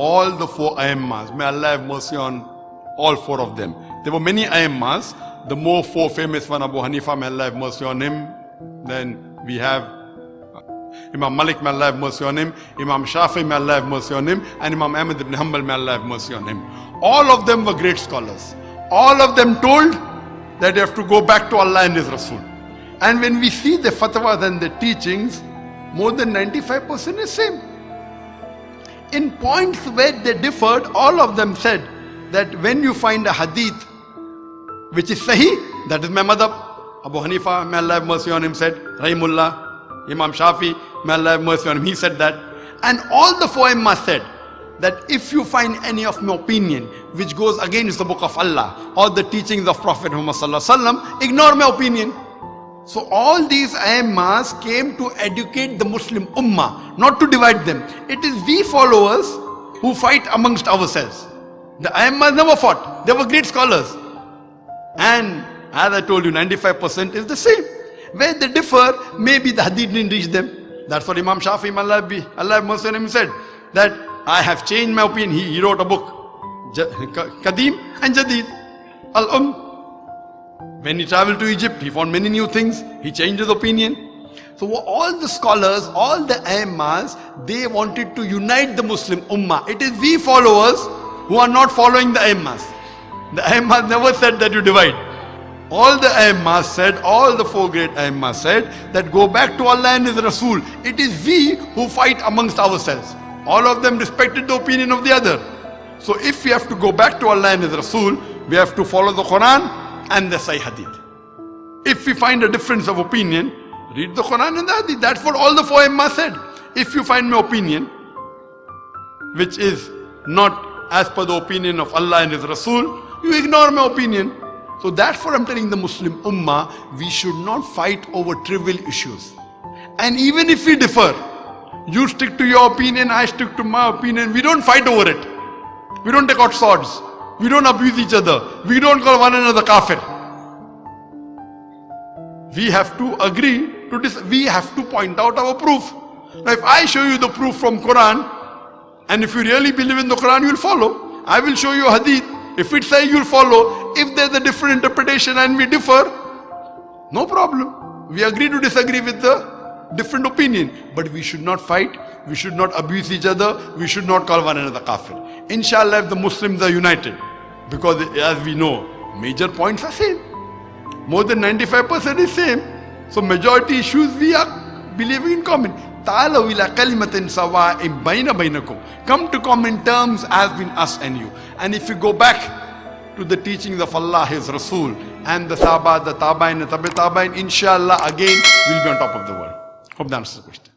all the four Aimmas. May Allah have mercy on all four of them. There were many Aimmas. The more four famous one, Abu Hanifa, may Allah have mercy on him. Then we have Imam Malik, may Allah have mercy on him. Imam Shafi, may Allah have mercy on him. And Imam Ahmad ibn Hanbal, may Allah have mercy on him. All of them were great scholars. All of them told that you have to go back to Allah and His Rasul. And when we see the fatwas and the teachings, more than 95% is same. In points where they differed, all of them said that when you find a hadith which is sahih, that is my madhab. Abu Hanifa, may Allah have mercy on him, said, Rahimullah. Imam Shafi, may Allah have mercy on him, he said that. And all the four Imams said that if you find any of my opinion which goes against the book of Allah or the teachings of Prophet Muhammad sallallahu alaihi wasallam, ignore my opinion. So all these Aimmas came to educate the Muslim Ummah, not to divide them. It is we followers who fight amongst ourselves. The Aimmas never fought. They were great scholars. And as I told you, 95% is the same. Where they differ, maybe the hadith didn't reach them. That's what Imam Shafi, Allah have mercy on him, said, that I have changed my opinion. He wrote a book, Qadim and Jadid, Al-Um. When he traveled to Egypt, he found many new things. He changed his opinion. So all the scholars, all the Aimmas, they wanted to unite the Muslim Ummah. It is we followers who are not following the Aimmas. The Aimmas never said that you divide. All the Aimmas said, all the four great Aimmas said that go back to Allah and His Rasul. It is we who fight amongst ourselves. All of them respected the opinion of the other. So if we have to go back to Allah and His Rasul, we have to follow the Quran and the Sahih Hadith. If we find a difference of opinion, read the Quran and the Hadith. That's what all the four Imams said. If you find my opinion, which is not as per the opinion of Allah and His Rasul, you ignore my opinion. So that's what I'm telling the Muslim Ummah, we should not fight over trivial issues. And even if we differ, you stick to your opinion, I stick to my opinion, we don't fight over it. We don't take out swords. We don't abuse each other. We don't call one another kafir. We have to agree to this. We have to point out our proof. Now if I show you the proof from Quran, and if you really believe in the Quran, you'll follow. I will show you a hadith. If it says you'll follow, if there's a different interpretation and we differ, no problem. We agree to disagree with the different opinion. But we should not fight. We should not abuse each other. We should not call one another kafir. Inshallah, if the Muslims are united, because as we know, major points are same. More than 95% is same. So majority issues we are believing in common. Ta'alaw ila kalimatin sawa'in bayna baynakum. Come to common terms as between us and you. And if you go back to the teachings of Allah, His Rasul, and the Sahaba, the Tabain, the Tabi Tabain, inshallah again we'll be on top of the world. Hope that answers the question.